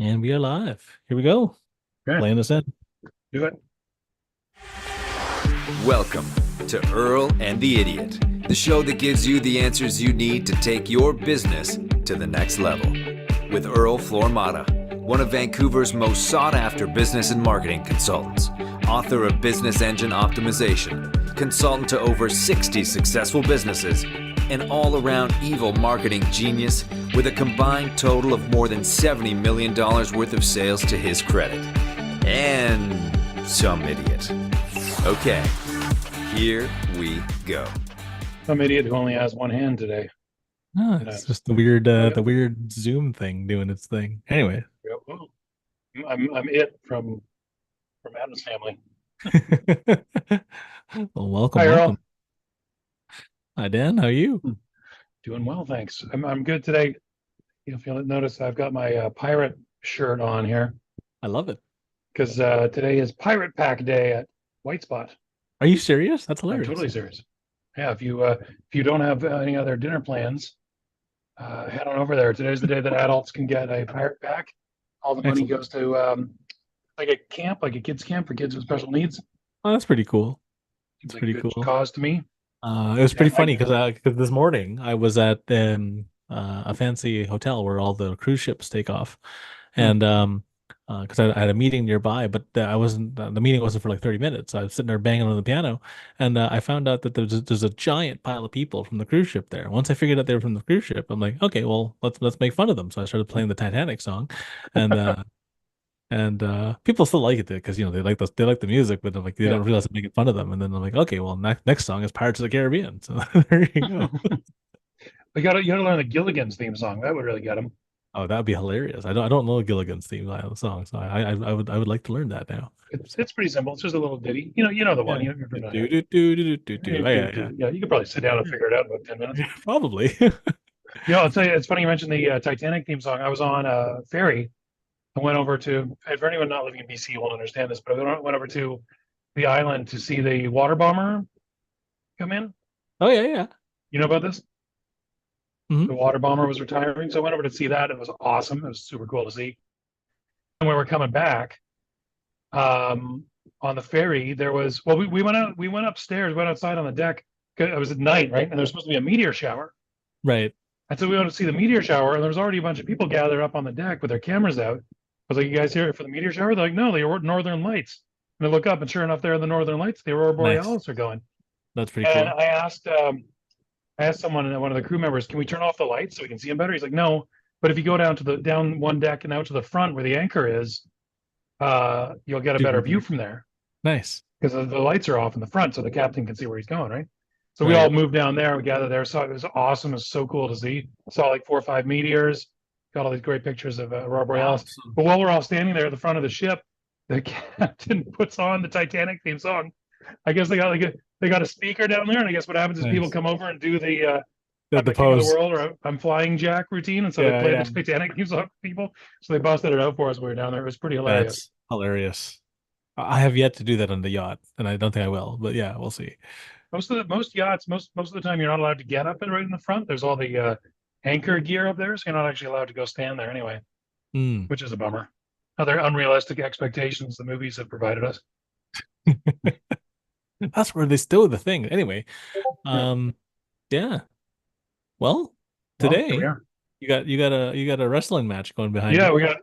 And we are live. Here we go. Okay, Playing this in. do it. Welcome to Earl and the Idiot, the show that gives you the answers you need to take your business to the next level. With Earl Flormata, one of Vancouver's most sought-after business and marketing consultants, author of Business Engine Optimization, consultant to over 60 successful businesses, an all-around evil marketing genius with a combined total of more than $70 million worth of sales to his credit. And some idiot. Okay, here we go. Some idiot who only has one hand today. No, And it's just the yep, weird Zoom thing doing its thing. Anyway. yep. Oh, I'm it from Adam's family. Well, welcome, Hi, welcome. Earl. Hi, Dan. How are you? Doing well, thanks. I'm good today. If you'll notice, I've got my pirate shirt on here I love it. because today is Pirate Pack Day at White Spot. Are you serious? That's I'm hilarious. totally serious. Yeah, if you don't have any other dinner plans, head on over there. Today's the day that adults can get a pirate pack. All the money Excellent. goes to like a camp, like a kids camp for kids with special needs. Oh, that's pretty cool. Seems It's like a pretty good cool. cause to me. It was Yeah, pretty funny because this morning I was at a fancy hotel where all the cruise ships take off, hmm. and because I had a meeting nearby, but I wasn't the meeting wasn't for like 30 minutes. I was sitting there banging on the piano, and I found out that there's a giant pile of people from the cruise ship there. Once I figured out they were from the cruise ship, I'm like, okay, well let's make fun of them. So I started playing the Titanic song, and people still like it because they like the music, but like they Yeah. don't realize I'm making fun of them. And then I'm like, okay, well next song is Pirates of the Caribbean. So there you go. You gotta learn the Gilligan's theme song. That would really get them. Oh, that would be hilarious. I don't know Gilligan's theme song, so I would like to learn that now. It's pretty simple. It's just a little ditty. You know the one. Yeah. You're Do, familiar. do, do, do, do, do. Oh, yeah, yeah. Yeah, you could probably sit down and Yeah. figure it out in about 10 minutes. Yeah, probably. I'll tell you, it's funny you mentioned the Titanic theme song. I was on a ferry. I went over to, and for anyone not living in BC won't understand this, but I went over to the island to see the water bomber come in. Oh, yeah, yeah. You know about this? Hmm. The water bomber was retiring. So I went over to see that. It was awesome. It was super cool to see. And when we were coming back, on the ferry, there was, well, we went out, we went upstairs, went outside on the deck. It was at night, right? And there's supposed to be a meteor shower. Right. And so we went to see the meteor shower, and there was already a bunch of people gathered up on the deck with their cameras out. I was like, "You guys here for the meteor shower?" They're like, "No, they were Northern Lights." And I look up, and sure enough, there in the Northern Lights, the aurora Nice. borealis are going. That's pretty And cool. I asked someone, one of the crew members, "Can we turn off the lights so we can see them better?" He's like, "No, but if you go down one deck and out to the front where the anchor is, you'll get a Super better view better. from there Nice. because the lights are off in the front, so the captain can see where he's going, right?" So we all Right. moved down there. We gathered there. So it was awesome. It was so cool to see. Saw like 4 or 5 meteors. Got all these great pictures of aurora borealis. Awesome. But while we're all standing there at the front of the ship, the captain puts on the Titanic theme song. I guess they got a speaker down there, and I guess what happens is people Nice. come over and do the I'm The the king of the pose. world or I'm flying Jack routine, and so they Yeah, play the yeah. Titanic theme song for people. So they busted it out for us when we were down there. It was pretty hilarious. That's hilarious. I have yet to do that on the yacht, and I don't think I will, but yeah, we'll see. Most yachts, most of the time, you're not allowed to get up and right in the front. There's all the anchor gear up there, so you're not actually allowed to go stand there anyway, Mm. which is a bummer. Other unrealistic expectations the movies have provided us. That's where they stole the thing. Anyway, Yeah. um, yeah. Well, Well, here we today are. you got a wrestling match going behind Yeah, you.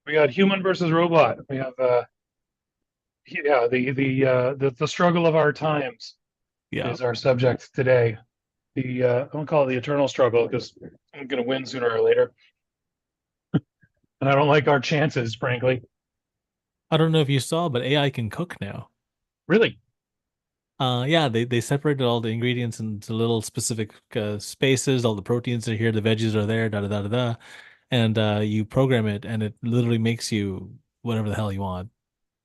we got human versus robot. We have yeah the struggle of our times Yeah. is our subject today. The I won't call it the eternal struggle because I'm going to win sooner or later, and I don't like our chances, frankly. I don't know if you saw, but AI can cook now. Really, Yeah, they separated all the ingredients into little specific spaces. All the proteins are here, the veggies are there, da da da da da. And you program it, and it literally makes you whatever the hell you want,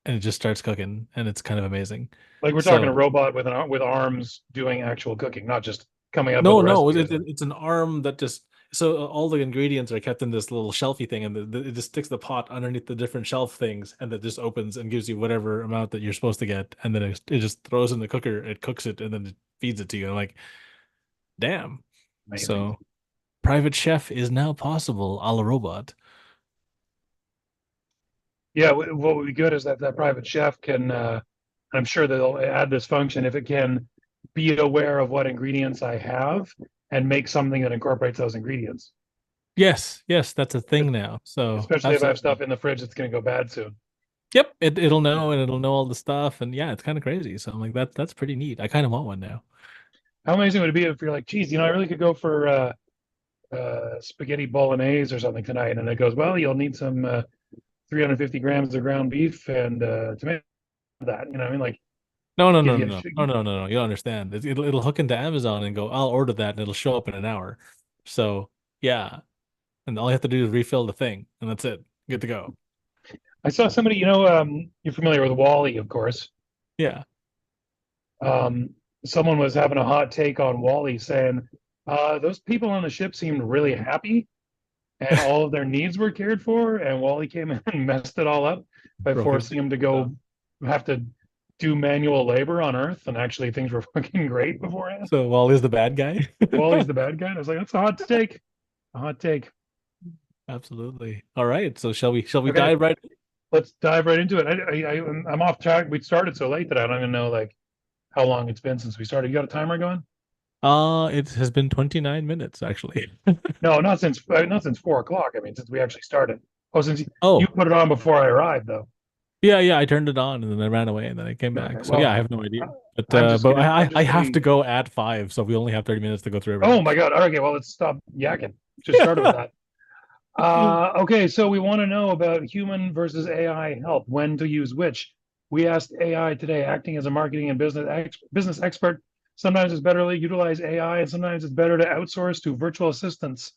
and it just starts cooking, and it's kind of amazing. like we're talking a So robot with arms doing actual cooking, not just coming up with no, a no, recipe. it's an arm that just so all the ingredients are kept in this little shelfy thing, and it just sticks the pot underneath the different shelf things, and that just opens and gives you whatever amount that you're supposed to get, and then it just throws in the cooker, it cooks it, and then it feeds it to you. And I'm like, damn. Amazing. So private chef is now possible a la robot. Yeah, what would be good is that private chef can, I'm sure they'll add this function if it can be aware of what ingredients I have and make something that incorporates those ingredients. Yes, yes, that's a thing now. So Especially if I have stuff absolutely. in the fridge that's going to go bad soon. Yep, it'll know and it'll know all the stuff and yeah, it's kind of crazy. So I'm like that's pretty neat. I kind of want one now. How amazing would it be if you're like, geez, I really could go for spaghetti bolognese or something tonight, and it goes, well, you'll need some 350 grams of ground beef and tomato. That I mean, like, No, no, give no, you no, no, no, no, no, no. You don't understand. It'll hook into Amazon and go, I'll order that and it'll show up in an hour. So yeah, and all you have to do is refill the thing and that's it. Good to go. I saw somebody, you're familiar with Wally, of course. Yeah. Um, Someone was having a hot take on Wally, saying those people on the ship seemed really happy and all of their needs were cared for, and Wally came in and messed it all up by Broke it. forcing him to go have to do manual labor on Earth, and actually things were fucking great beforehand. So Wally's the bad guy. Wally's the bad guy. And I was like, that's a hot take. A hot take. Absolutely. All right. So shall we Okay, dive right? let's dive right into it. I'm off track. We started so late that I don't even know like how long it's been since we started. You got a timer going? It has been 29 minutes actually. No, not since 4 o'clock. I mean, since we actually started. Oh, since you Oh, put it on before I arrived, though. yeah, yeah. I turned it on and then I ran away and then I came Okay, back. So yeah, I well, have no idea. I- But I'm just gonna I'm I just gonna have to be. go at 5, so we only have 30 minutes to go through Oh everything. my God. Okay, well, let's stop yakking. Just started with that. Okay, so we want to know about human versus AI help, when to use which. We asked AI today, acting as a marketing and business expert. Sometimes it's better to utilize AI, and sometimes it's better to outsource to virtual assistants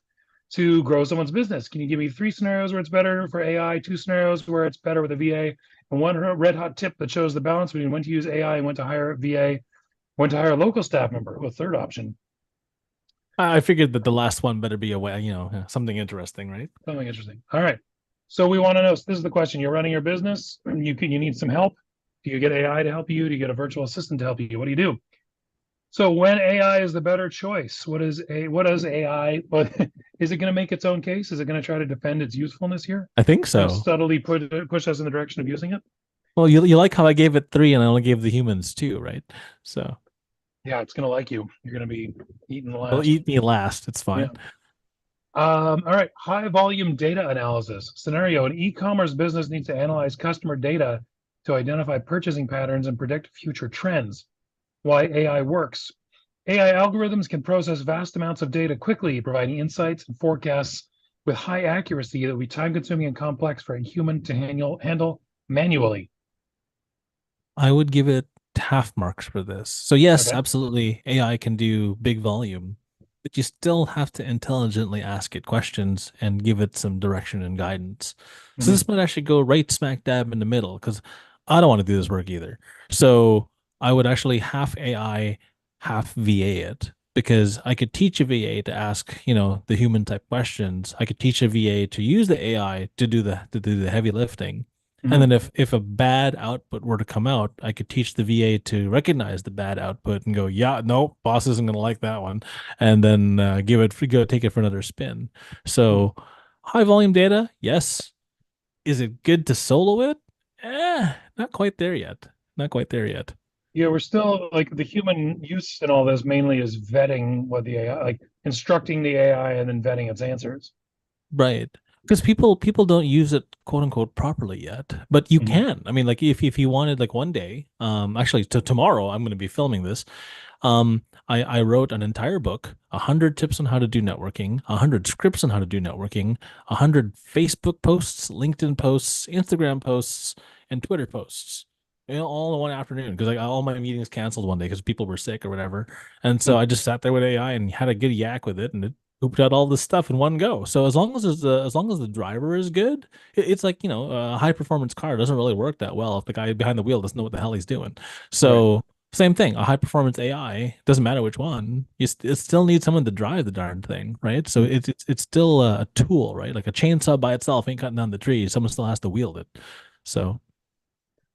to grow someone's business. Can you give me 3 scenarios where it's better for AI, 2 scenarios where it's better with a VA, and one red hot tip that shows the balance between when to use AI and when to hire a VA, when to hire a local staff member? A third option. I figured that the last one better be a way, something interesting, right? Something interesting. All right. So we want to know. So this is the question. You're running your business. You need some help. Do you get AI to help you? Do you get a virtual assistant to help you? What do you do? So when AI is the better choice, what does AI? What is it going to make its own case? Is it going to try to defend its usefulness here? I think Going to so. subtly push us in the direction of using it? Well, you like how I gave it 3 and I only gave the humans 2, right? So Yeah, it's going to like you. You're going to be eating the it'll last. eat me last. It's Yeah. fine. All right. High volume data analysis scenario. An e-commerce business needs to analyze customer data to identify purchasing patterns and predict future trends. Why AI works. AI algorithms can process vast amounts of data quickly, providing insights and forecasts with high accuracy that would be time consuming and complex for a human to handle manually. I would give it half marks for this. So yes, Okay. absolutely, AI can do big volume, but you still have to intelligently ask it questions and give it some direction and guidance. So Mm-hmm. this might actually go right smack dab in the middle because I don't want to do this work either. So I would actually half AI, half VA it because I could teach a VA to ask, the human type questions. I could teach a VA to use the AI to do the heavy lifting. And Mm-hmm. then if a bad output were to come out, I could teach the VA to recognize the bad output and go, yeah, no, boss isn't going to like that one, and then go take it for another spin. So high volume data, yes. Is it good to solo it? Not quite there yet. Not quite there yet. Yeah, we're still like the human use in all this mainly is vetting what the AI, like instructing the AI and then vetting its answers. Right. Because people don't use it quote unquote properly yet, but you Mm-hmm. can. I mean, like if you wanted like one day, actually to tomorrow, I'm going to be filming this. I wrote an entire book, 100 tips on how to do networking, 100 scripts on how to do networking, 100 Facebook posts, LinkedIn posts, Instagram posts, and Twitter posts. All in one afternoon because like all my meetings canceled one day because people were sick or whatever. And so I just sat there with AI and had a good yak with it, and it pooped out all this stuff in one go. So as long as the driver is good, it's like a high performance car doesn't really work that well if the guy behind the wheel doesn't know what the hell he's doing. Right. So same thing, a high performance AI doesn't matter which one. It still needs someone to drive the darn thing, right? So it's still a tool, right? Like a chainsaw by itself ain't cutting down the tree. Someone still has to wield it. So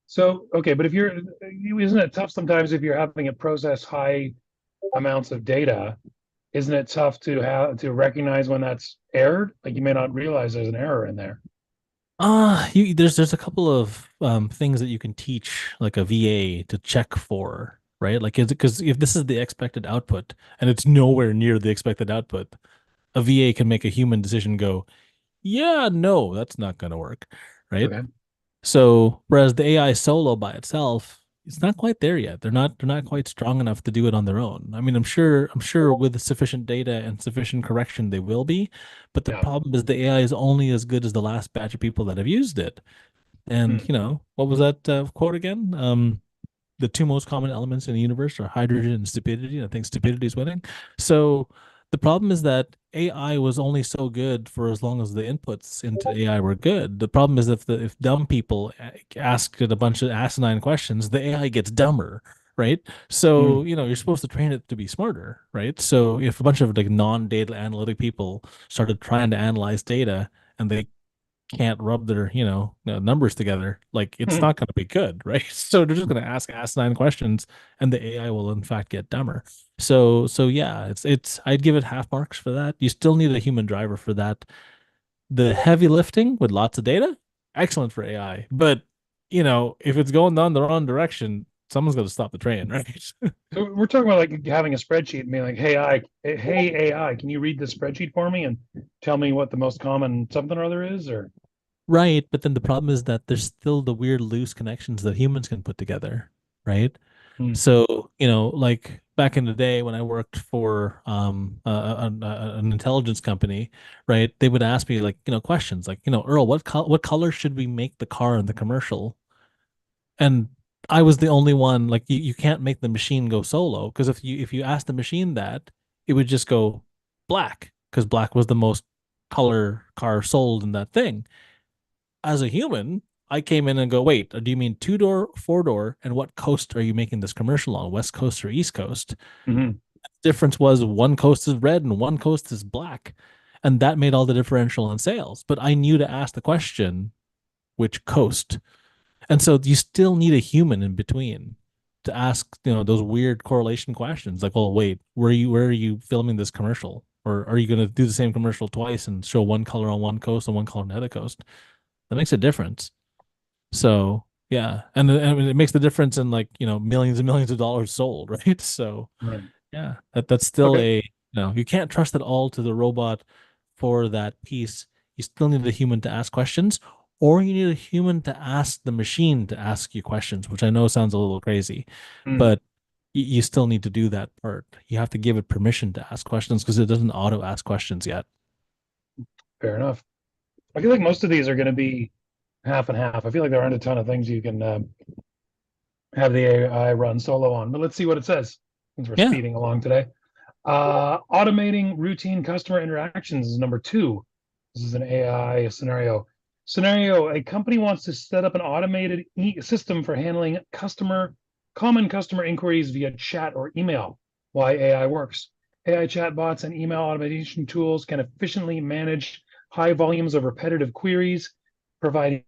So, okay, but isn't it tough sometimes if you're having it process high amounts of data? Isn't it tough to recognize when that's errored? Like you may not realize there's an error in there. There's a couple of things that you can teach like a VA to check for, right? Like, is it because if this is the expected output and it's nowhere near the expected output, a VA can make a human decision go, yeah, no, that's not going to work, right? Okay. So whereas the AI solo by itself, it's not quite there yet. They're not quite strong enough to do it on their own. I mean, I'm sure with sufficient data and sufficient correction they will be, but the Yeah. problem is the AI is only as good as the last batch of people that have used it. And Hmm. what was that quote again? The two most common elements in the universe are hydrogen and stupidity. And I think stupidity is winning. So the problem is that AI was only so good for as long as the inputs into AI were good. The problem is if dumb people ask it a bunch of asinine questions, the AI gets dumber, right? Hmm. So, you're supposed to train it to be smarter, right? So if a bunch of like non-data analytic people started trying to analyze data and they can't rub their, numbers together, like it's Hmm. not going to be good, right? So they're just going to ask asinine questions, and the AI will in fact get dumber. So yeah, I'd give it half marks for that. You still need a human driver for that. The heavy lifting with lots of data, excellent for AI. But if it's going down the wrong direction, someone's going to stop the train, right? So we're talking about like having a spreadsheet and being like, hey AI, can you read this spreadsheet for me and tell me what the most common something or other is? Or Right, but then the problem is that there's still the weird loose connections that humans can put together, right? hmm. So, like back in the day when I worked for an intelligence company, right? They would ask me like, questions like, Earl, what color should we make the car in the commercial? And I was the only one, like you can't make the machine go solo because if you ask the machine that, it would just go black because black was the most color car sold in that thing. As a human, I came in and go, wait, do you mean two door, four door, and what coast are you making this commercial on, West Coast or East Coast? Hmm. Difference was one coast is red and one coast is black, and that made all the differential in sales. But I knew to ask the question, which coast, and so you still need a human in between to ask, those weird correlation questions, like, well, wait, where are you filming this commercial? Or are you going to do the same commercial twice and show one color on one coast and one color on the other coast? That makes a difference. So yeah, and it makes the difference in like millions and millions of dollars sold, right? So Right. yeah, that's still Okay. a you can't trust it all to the robot for that piece. You still need a human to ask questions, or you need a human to ask the machine to ask you questions, which I know sounds a little crazy, Hmm. but you still need to do that part. You have to give it permission to ask questions because it doesn't auto ask questions yet. Fair enough. I feel like most of these are going to be half and half. I feel like there aren't a ton of things you can have the AI run solo on, but let's see what it says since we're Yeah. speeding along today. Automating routine customer interactions is number two. This is an AI scenario. Scenario: a company wants to set up an automated system for handling common customer inquiries via chat or email. Why AI works. AI chatbots and email automation tools can efficiently manage high volumes of repetitive queries, providing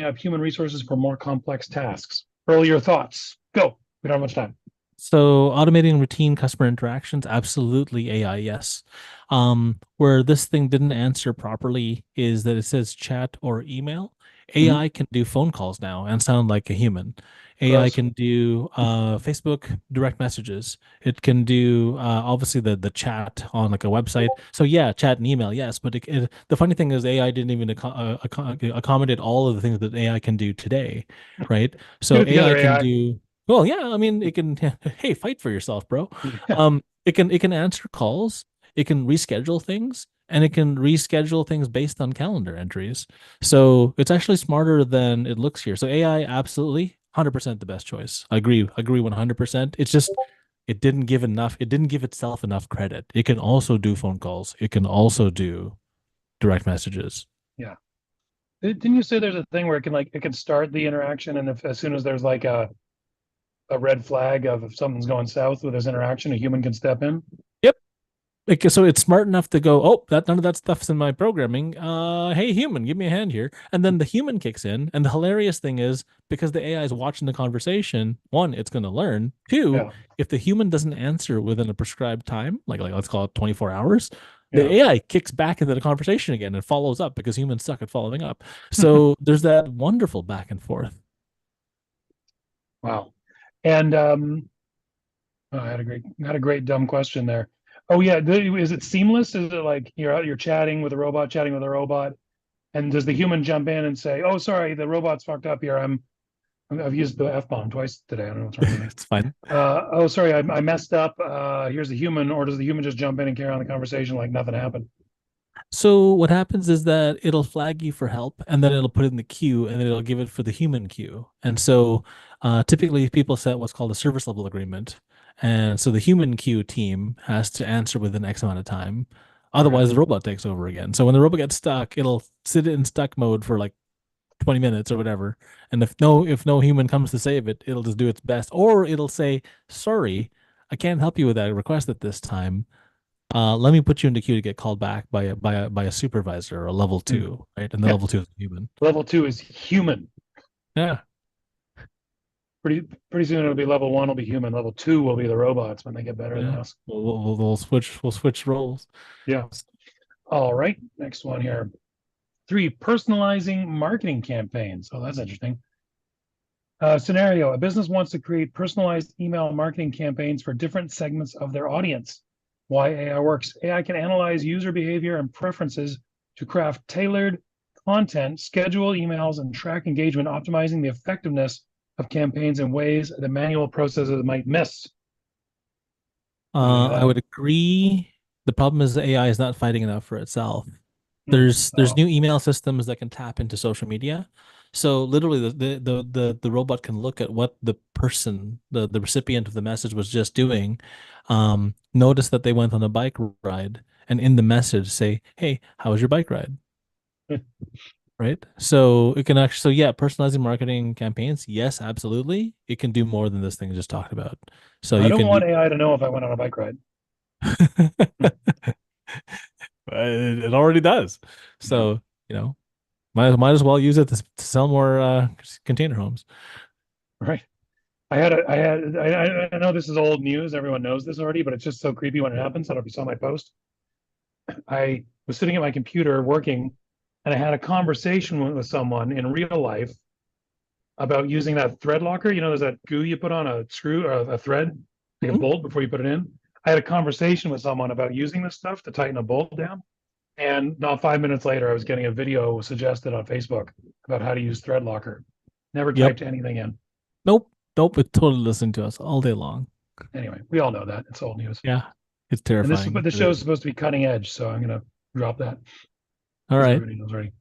up human resources for more complex tasks. Earl, your thoughts. Go. We don't have much time. So automating routine customer interactions, absolutely AI, yes. Where this thing didn't answer properly is that it says chat or email. Mhm. AI can do phone calls now and sound like a human. AI Gross. can do Facebook direct messages. It can do obviously the chat on like a website. So yeah, chat and email, yes. But the funny thing is AI didn't even accommodate all of the things that AI can do today, right? Get So it together, AI can AI. do well, yeah, I mean, it can, hey, fight for yourself, bro. Yeah. It can answer calls, it can reschedule things, and it can reschedule things based on calendar entries. So it's actually smarter than it looks here. So AI, absolutely, 100% the best choice. I agree 100%. It's just it didn't give itself enough credit. It can also do phone calls. It can also do direct messages. Yeah. Didn't you say there's a thing where it can start the interaction and if as soon as there's like a red flag of if something's going south with this interaction, a human can step in? Yep. So it's smart enough to go, oh, that none of that stuff's in my programming. Hey, human, give me a hand here. And then the human kicks in. And the hilarious thing is because the AI is watching the conversation, one, it's going to learn. Two, Yeah. if the human doesn't answer within a prescribed time, like let's call it 24 hours, the Yeah. AI kicks back into the conversation again and follows up because humans suck at following up. So there's that wonderful back and forth. Wow. And oh, I had a great dumb question there. Oh yeah, is it seamless? Is it like you're chatting with a robot, chatting with a robot, and does the human jump in and say, "Oh, sorry, the robot's fucked up here. I've used the F bomb twice today. I don't know what's wrong with me. It's fine. Oh, sorry, I messed up. Here's the human, or does the human just jump in and carry on the conversation like nothing happened? So what happens is that it'll flag you for help, and then it'll put it in the queue, and then it'll give it for the human queue. And so typically people set what's called a service level agreement. And so the human queue team has to answer within X amount of time. Okay. Otherwise, the robot takes over again. So when the robot gets stuck, it'll sit in stuck mode for like 20 minutes or whatever. And if no human comes to save it, it'll just do its best. Or it'll say, sorry, I can't help you with that request at this time. Let me put you in the queue to get called back by a supervisor or a level Hmm. two, right? And the Yeah. level two is human. Level 2 is human. Yeah. Pretty soon it'll be level 1 will be human. Level 2 will be the robots when they get better than Yeah. us. We'll switch roles. Yeah. All right. Next one here. 3, personalizing marketing campaigns. Oh, that's interesting. Scenario: a business wants to create personalized email marketing campaigns for different segments of their audience. Why AI works. AI can analyze user behavior and preferences to craft tailored content, schedule emails, and track engagement, optimizing the effectiveness of campaigns in ways that manual processes might miss. What do you think of I that? would agree. The problem is the AI is not fighting enough for itself. Hmm. There's Oh, new email systems that can tap into social media. So literally the robot can look at what the person, the recipient of the message was just doing, notice that they went on a bike ride, and in the message say, "Hey, how was your bike ride?" Right? So it can actually, so yeah, personalizing marketing campaigns, yes, absolutely. It can do more than this thing just talked about. So I you don't can want AI to know if I went on a bike ride. It already does. Yeah, So, you know, might as well use it to sell more container homes. right. I know this is old news. Everyone knows this already, but it's just so creepy when it happens. I don't know if you saw my post. I was sitting at my computer working, and I had a conversation with someone in real life about using that thread locker. You know, there's that goo you put on a screw or a thread, like a Mhm. bolt before you put it in. I had a conversation with someone about using this stuff to tighten a bolt down. And not 5 minutes later, I was getting a video suggested on Facebook about how to use thread locker. Never Yep. typed anything in. Nope. Nope. It totally listening to us all day long. Anyway, we all know that. It's old news. Yeah. It's And this is terrifying. but the It show is. is supposed to be cutting edge, so I'm gonna drop that All because right. everybody knows already.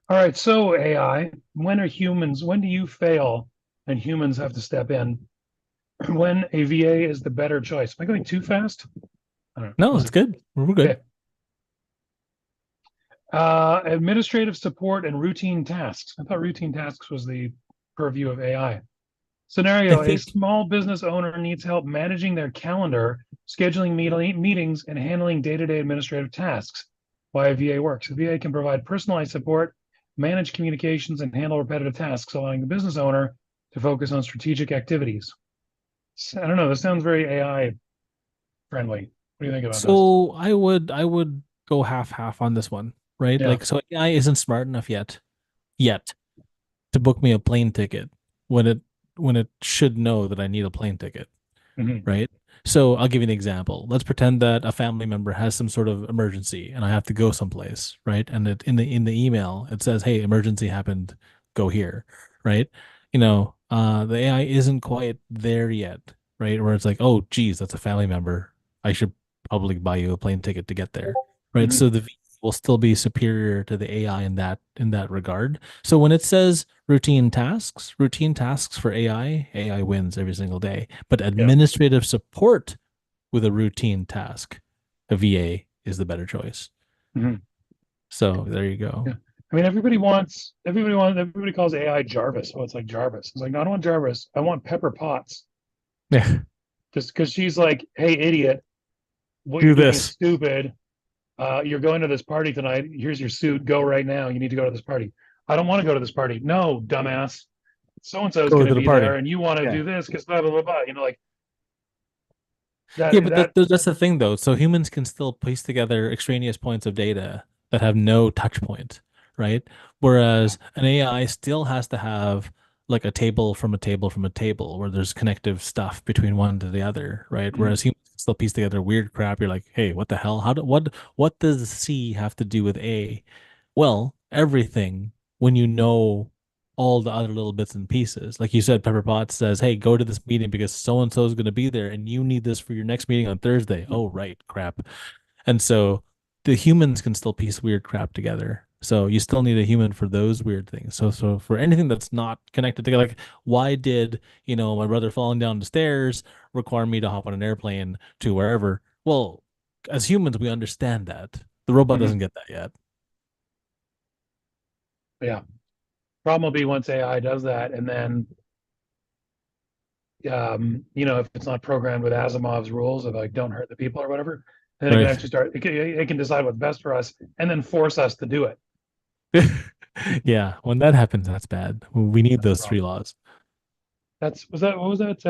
All right, so AI, when do you fail and humans have to step in? When a VA is the better choice. Am I going too fast? I don't know. No, We'll it's see. good. We're good. Okay. Administrative support and routine tasks. I thought routine tasks was the purview of AI. I Scenario: a think small business owner needs help managing their calendar, scheduling meetings, and handling day-to-day administrative tasks. Why a VA works. A VA can provide personalized support, manage communications, and handle repetitive tasks, allowing the business owner to focus on strategic activities. I don't know. This sounds very AI friendly. What do you think about this? so. I would go half on this one, right? Yeah. Like, so AI isn't smart enough yet to book me a plane ticket when it should know that I need a plane ticket. Hmm. Right? So I'll give you an example. Let's pretend that a family member has some sort of emergency and I have to go someplace, right? And in the email it says, "Hey, emergency happened, go here," right? The AI isn't quite there yet, right? Where it's like, "Oh, geez, that's a family member. I should probably buy you a plane ticket to get there," right? Hmm. So the V will still be superior to the AI in that regard. So when it says routine tasks for AI wins every single day. But Yeah. administrative support with a routine task, a VA is the better choice. Hmm. So there you Yeah. go. I mean, everybody calls AI Jarvis. Oh, it's like Jarvis. It's like, no, I don't want Jarvis. I want Pepper Potts. Yeah. Just because she's like, hey, idiot, what Do you're doing is this. stupid. You're going to this party tonight. Here's your suit. Go right now. You need to go to this party. I don't want to go to this party. No, dumbass. So and so is Go going to to the be there, party. and you want to Yeah. do this because blah blah blah blah. You know, like Yeah, That but that that's the thing though. So humans can still piece together extraneous points of data that have no touch point, right? yeah. Whereas an AI still has to have like a table from a table from a table where there's connective stuff between one to the other, right? Mhm. Whereas humans can still piece together weird crap. You're like, hey, what the hell? What does C have to do with A? Well, everything when you know all the other little bits and pieces. Like you said, Pepper Potts says, hey, go to this meeting because so and so is going to be there and you need this for your next meeting on Thursday. Mhm. Oh, right, crap. And so the humans can still piece weird crap together. So you still need a human for those weird things. So for anything that's not connected together, like why did, my brother falling down the stairs require me to hop on an airplane to wherever? Well, as humans, we understand that. The robot Mhm. doesn't get that yet. Yeah. Problem will be once AI does that, and then if it's not programmed with Asimov's rules of like don't hurt the people or whatever, then it can Right. actually start. It can decide what's best for us, and then force us to do it. Yeah, when that happens, that's bad. We need That's the those three problem. laws. That's was that what was that?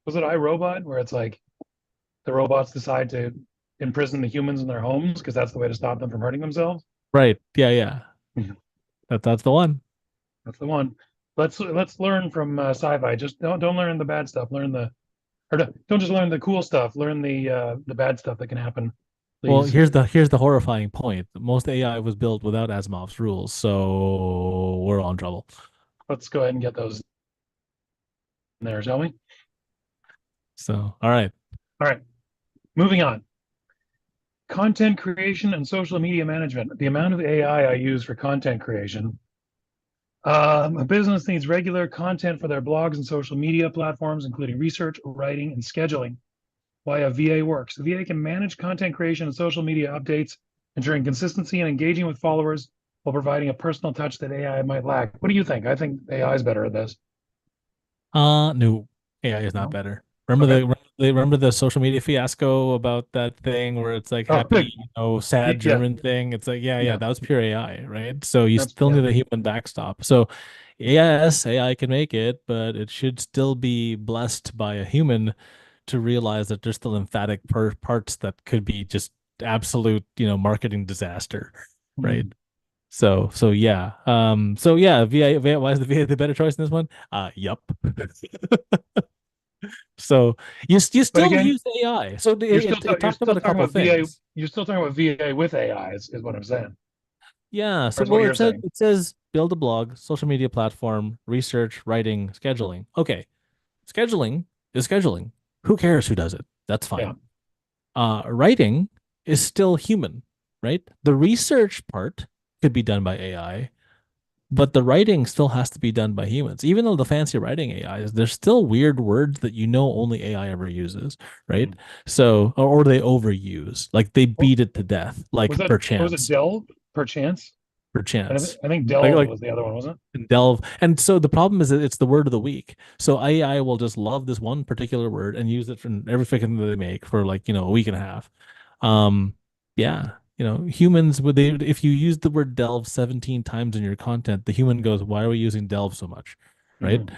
Was it iRobot where it's like the robots decide to imprison the humans in their homes because that's the way to stop them from hurting themselves? Right. Yeah, yeah. Mhm. That's the one. That's the one. Let's learn from sci-fi. Just don't learn the bad stuff. Learn the or don't just learn the cool stuff. Learn the bad stuff that can happen, Well, please. here's the horrifying point. Most AI was built without Asimov's rules, so we're all in trouble. Let's go ahead and get those in there, shall we? So, all right. All right, moving on. Content creation and social media management. The amount of AI I use for content creation. A business needs regular content for their blogs and social media platforms, including research, writing, and scheduling. Why a VA works. The VA can manage content creation and social media updates, ensuring consistency and engaging with followers while providing a personal touch that AI might lack. What do you think? I think AI is better at this. No, AI is not No? better. Remember Okay. the social media fiasco about that thing where it's like Oh, happy, sad yeah, German thing. It's like, yeah, yeah. that was pure AI, right? So you That's still yeah. need a human backstop. So yes, AI can make it, but it should still be blessed by a human to realize that there's still emphatic parts that could be just absolute, marketing disaster, right? Mm. So yeah. So yeah, VA, why is the VA the better choice in this one? Yup. So you But still again, use AI. So it you're talked still about a talking couple about VA. things. You're still talking about VA with AI is what I'm saying. Yeah. Or So is what well, you're saying. it says build a blog, social media platform, research, writing, scheduling. Okay, scheduling is scheduling. Who cares who does it? That's Yeah. fine. Writing is still human, right? The research part could be done by AI, but the writing still has to be done by humans. Even though the fancy writing AIs, there's still weird words that only AI ever uses, right? Mm. So, or they overuse, like they What beat it to death, was like that? What was it? perchance, Delve, perchance. perchance, I think like Delve like was the other one, wasn't it? delve. And so the problem is that it's the word of the week. So AI will just love this one particular word and use it for every freaking that they make for like, a week and a half. Um, yeah, humans would they if you use the word delve 17 times in your content, the human goes, why are we using delve so much? Right? Mm-hmm.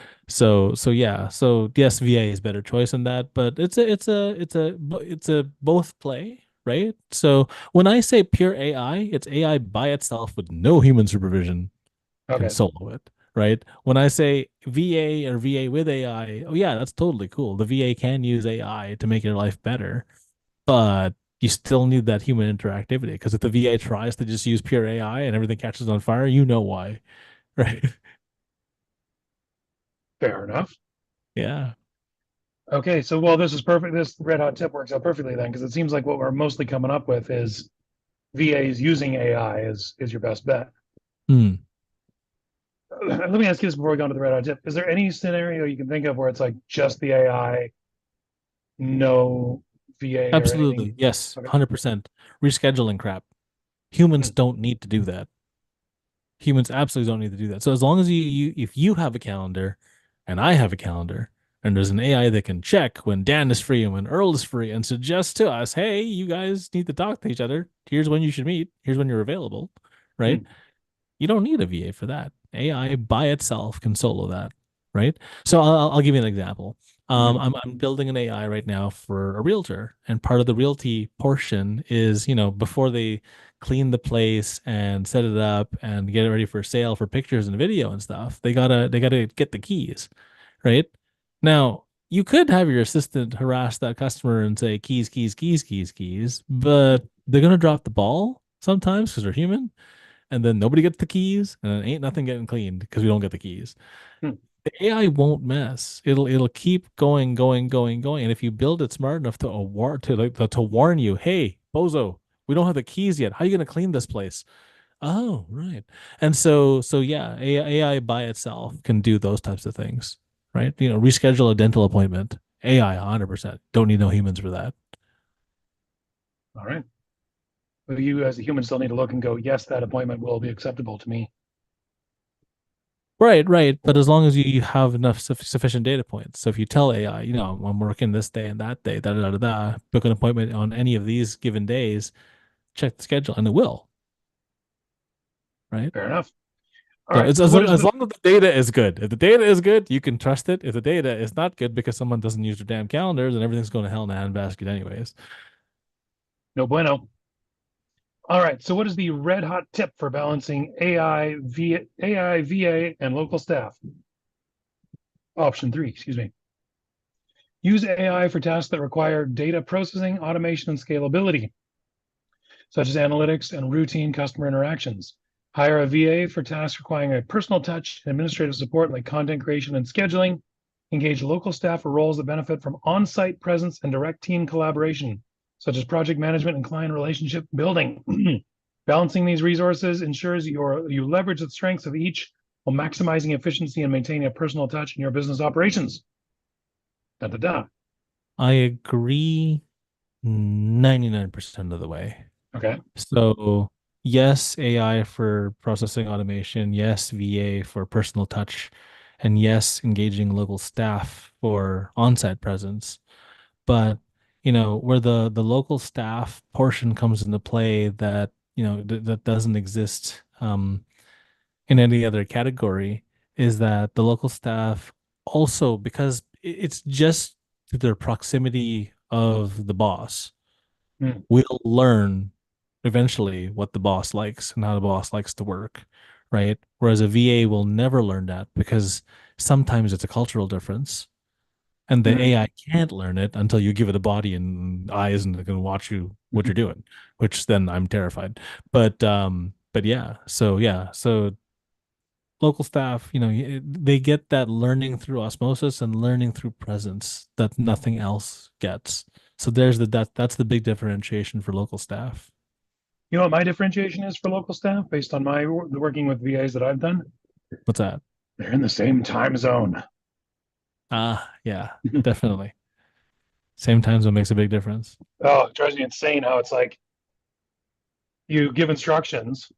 So yeah. So yes, VA is better choice in that, but it's a both play, right? So when I say pure AI, it's AI by itself with no human supervision can Okay, solo it, right? When I say VA or VA with AI, oh yeah, that's totally cool. The VA can use AI to make your life better, but you still need that human interactivity because if the VA tries to just use pure AI and everything catches on fire, you know why, right? fair enough. Yeah. Okay, so well, this is perfect. This red hot tip works out perfectly then, because it seems like what we're mostly coming up with is VAs using AI is your best bet. Hmm. Let me ask you this before we go on to the red hot tip. Is there any scenario you can think of where it's like just the AI, no VA or anything? Absolutely. Yes. Okay. 100%. Rescheduling crap. Humans Hmm. don't need to do that. Humans absolutely don't need to do that. So as long as if you have a calendar and I have a calendar and there's an AI that can check when Dan is free and when Earl is free and suggest to us, hey, you guys need to talk to each other. Here's when you should meet. Here's when you're available. Right? Hmm. You don't need a VA for that. AI by itself can solo that. Right? So I'll give you an example. I'm building an AI right now for a realtor, and part of the realty portion is, before they clean the place and set it up and get it ready for sale for pictures and video and stuff, they gotta get the keys, right? Now, you could have your assistant harass that customer and say keys, keys, keys, keys, keys, but they're gonna drop the ball sometimes because they're human, and then nobody gets the keys, and then ain't nothing getting cleaned because we don't get the keys. Hmm. The AI won't mess. It'll keep going, going, going, going. And if you build it smart enough to to warn you, hey, bozo, we don't have the keys yet. How are you gonna clean this place? Oh, right. And so yeah, AI by itself can do those types of things, right? Reschedule a dental appointment. AI 100%. Don't need no humans for that. All right. But you, as a human, still need to look and go, yes, that appointment will be acceptable to me. Right, right. But as long as you have enough sufficient data points. So if you tell AI, I'm working this day and that day, da da da da, book an appointment on any of these given days, check the schedule, and it will, right? Fair enough. All So right. it's So what is as the long as the data is good. If the data is good, you can trust it. If the data is not good because someone doesn't use their damn calendars, then everything's going to hell in a handbasket anyways. no bueno? All right. So what is the red hot tip for balancing AI, VA, and local staff? Option 3, excuse me. Use AI for tasks that require data processing, automation, and scalability, such as analytics and routine customer interactions. Hire a VA for tasks requiring a personal touch and administrative support like content creation and scheduling. Engage local staff for roles that benefit from on-site presence and direct team collaboration, such as project management and client relationship building. Balancing these resources ensures you leverage the strengths of each while maximizing efficiency and maintaining a personal touch in your business operations. Da, da, da. I agree 99% of the way. Okay. So, yes, AI for processing automation, yes, VA for personal touch, and yes, engaging local staff for on-site presence. But, where the local staff portion comes into play that, that doesn't exist in any other category is that the local staff also, because it's just to their proximity of the boss, Hmm. will learn eventually what the boss likes and how the boss likes to work, right? Whereas a VA will never learn that because sometimes it's a cultural difference. And the Hmm. AI can't learn it until you give it a body and eyes and it can watch you what you're doing, which then I'm terrified. But so local staff, they get that learning through osmosis and learning through presence that nothing else gets. So that's the big differentiation for local staff. You know what my differentiation is for local staff based on the working with VAs that I've done? What's that? They're in the same time zone. Ah, yeah, definitely. Same time zone makes a big difference. Oh, it drives me insane how it's like you give instructions,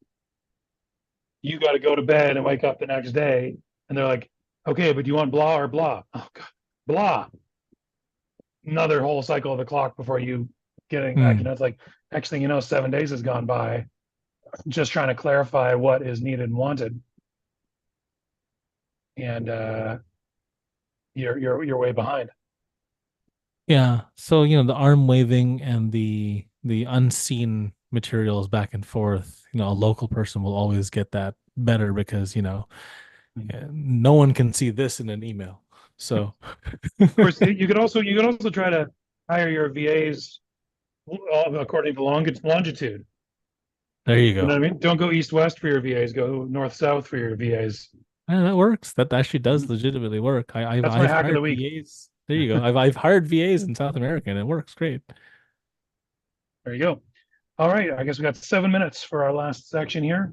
you got to go to bed and wake up the next day, and they're like, okay, but do you want blah or blah? Oh, God. Blah. Another whole cycle of the clock before you getting back. Hmm. It's like next thing you know, 7 days has gone by just trying to clarify what is needed and wanted. And you're way behind. Yeah. So, the arm waving and the unseen materials back and forth, a local person will always get that better because, no one can see this in an email. So, Of course, you could also try to hire your VAs according to longitude. there you You know go. what I mean? Don't go east west for your VAs. Go north south for your VAs. Yeah, that works. That actually does legitimately work. That's my I've hack of the hired week. VAs. There you go. I've hired VAs in South America and it works great. There you go. All right. I guess we got 7 minutes for our last section here,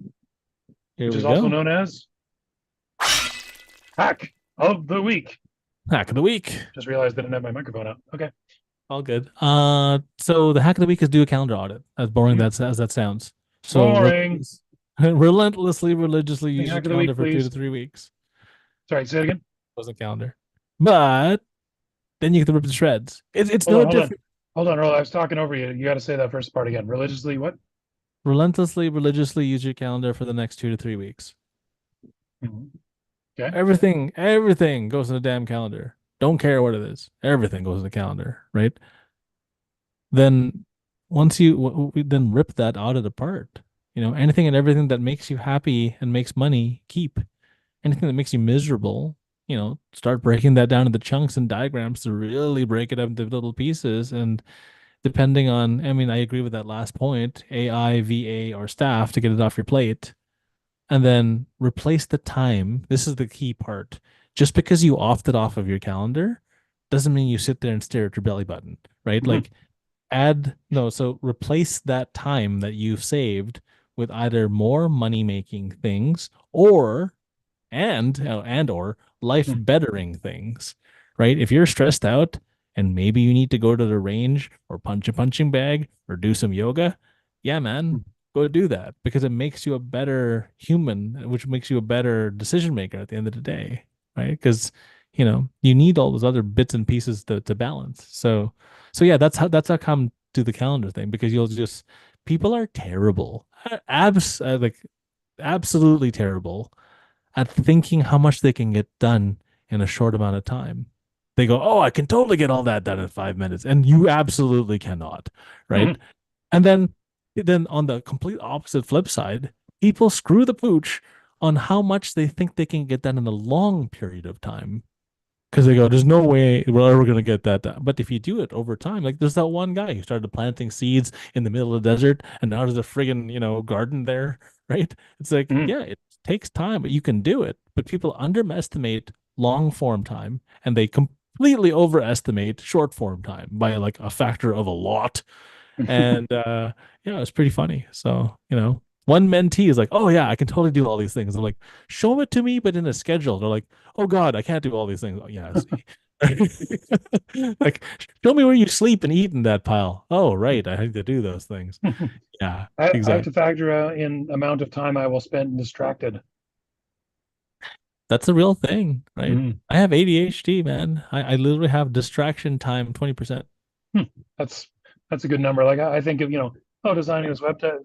Here which we is also go. known as hack of the week. Hack of the week. Just realized I didn't have my microphone up. Okay. All good. So the hack of the week is do a calendar audit. As boring Mhm. as that sounds. So Boring. relentlessly, religiously use your Hack of the week, calendar for two to please. 3 weeks. Sorry, say it again. Wasn't calendar. But then you get to rip the shreds. It's Hold no on, hold on. different. Hold on, Earl. I was talking over you. You got to say that first part again. Religiously, what? Relentlessly, religiously use your calendar for the next 2 to 3 weeks. Mhm. Okay. Everything goes in the damn calendar. Don't care what it is. Everything goes in the calendar, right? Then once we then rip that audit apart, anything and everything that makes you happy and makes money, keep. Anything that makes you miserable, start breaking that down into chunks and diagrams to really break it up into little pieces. And depending on, I mean, I agree with that last point, AI, VA, or staff to get it off your plate. And then replace the time. This is the key part. Just because you opted off of your calendar doesn't mean you sit there and stare at your belly button, right? Mhm. Like no, so replace that time that you've saved with either more money making things or and or life Mhm. bettering things, right? If you're stressed out and maybe you need to go to the range or punch a punching bag or do some yoga, yeah, man, go do that because it makes you a better human, which makes you a better decision maker at the end of the day, right? Because you need all those other bits and pieces to balance. So yeah, that's how come to the calendar thing because you'll just people are terrible, like absolutely terrible at thinking how much they can get done in a short amount of time. They go, "Oh, I can totally get all that done in 5 minutes," and you absolutely cannot, right? Mhm. And then on the complete opposite flip side, people screw the pooch on how much they think they can get done in a long period of time because they go, "There's no way we're ever gonna get that done." But if you do it over time, like there's that one guy who started planting seeds in the middle of the desert, and now there's a friggin' garden there, right? It's like, Mhm. yeah, it takes time, but you can do it. But people underestimate long form time, and they completely overestimate short form time by like a factor of a lot. And yeah, it's pretty funny. So, one mentee is like, "Oh yeah, I can totally do all these things." I'm like, "Show it to me, but in a schedule." They're like, "Oh God, I can't do all these things." Oh, yeah, I see. Like, show me where you sleep and eat in that pile. Oh, right, I have to do those things. Yeah, I have exactly. to factor in amount of time I will spend distracted. That's a real thing, right? Mhm. I have ADHD, man. I literally have distraction time 20%. Hmm. That's that's a good number. Like I think of, oh, designing this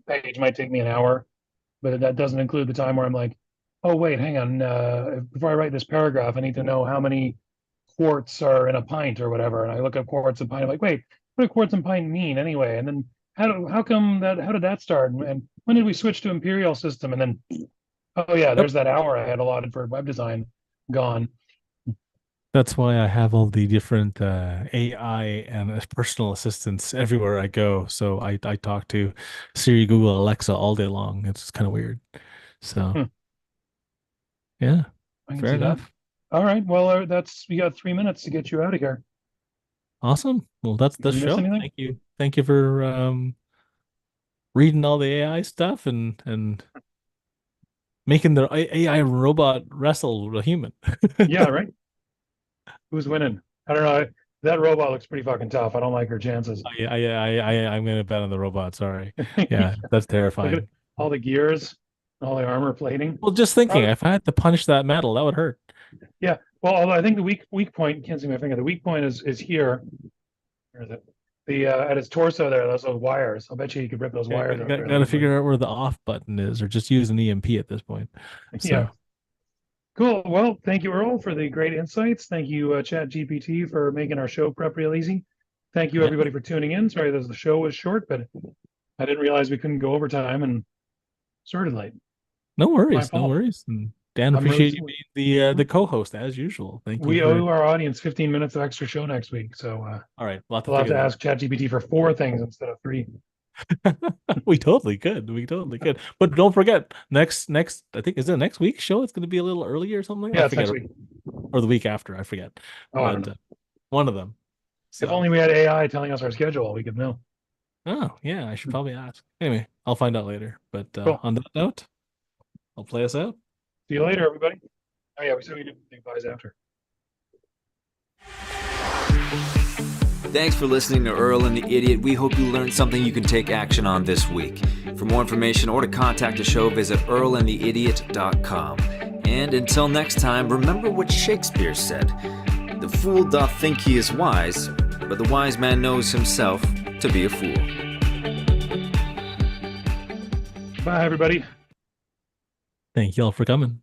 page might take me an hour, but that doesn't include the time where I'm like, oh wait, hang on, before I write this paragraph, I need to know how many quarts are in a pint or whatever. And I look up quarts and pint. I'm like, wait, what do quarts and pint mean anyway? And then how did that start? And when did we switch to imperial system? And then oh yeah, Yep. there's that hour I had allotted for web design gone. That's why I have all the different AI and personal assistants everywhere I go. So I talk to Siri, Google, Alexa all day long. It's kind of weird. So Hmm, yeah, I can fair see that. enough. All right, well, that's we got 3 minutes to get you out of here. Awesome. Well, that's the Did we miss show. anything? Thank you. Thank you for reading all the AI stuff and making the AI robot wrestle with a human. Yeah, right. Who's winning? I don't know. That robot looks pretty fucking tough. I don't like her chances. I'm gonna bet on the robot. Sorry. Yeah, that's Look at terrifying. all the gears, all the armor plating. Well, just thinking, Probably, if I had to punch that metal, that would hurt. yeah. Well, although I think the weak point, can't see my finger. The weak point is here. Where is it? The at his torso there. Those wires. I'll bet you could rip those Yeah, wires out fairly gotta easily. figure out where the off button is, or just use an EMP at this point. Yeah. So, Cool. Well, thank you, Earl, for the great insights. Thank you, Chat GPT, for making our show prep real easy. Thank you, yeah, everybody, for tuning in. Sorry, the show was short, but I didn't realize we couldn't go over time and started late. no My worries, no fault. worries. And Dan, I'm really. appreciate you being the co-host as usual. Thank you We for. owe our audience 15 minutes of extra show next week, so All right, we'll have to we'll have figure to that ask ChatGPT for four things instead of three. out. We totally could. We totally could. But don't forget, next, I think is it next week's show? It's going to be a little earlier or something. I Yeah, it's forget, next week. or the week after. I forget. Oh, I don't But know. one of them. If So, only we had AI telling us our schedule, we could know. oh yeah, I should probably ask. Anyway, I'll find out later. But Cool. on that note, I'll play us out. See you later, everybody. Oh yeah, we said we did goodbyes after. Thanks for listening to Earl and the Idiot. We hope you learned something you can take action on this week. For more information or to contact the show, visit earlandtheidiot.com. And until next time, remember what Shakespeare said. The fool doth think he is wise, but the wise man knows himself to be a fool. Bye, everybody. Thank you all for coming.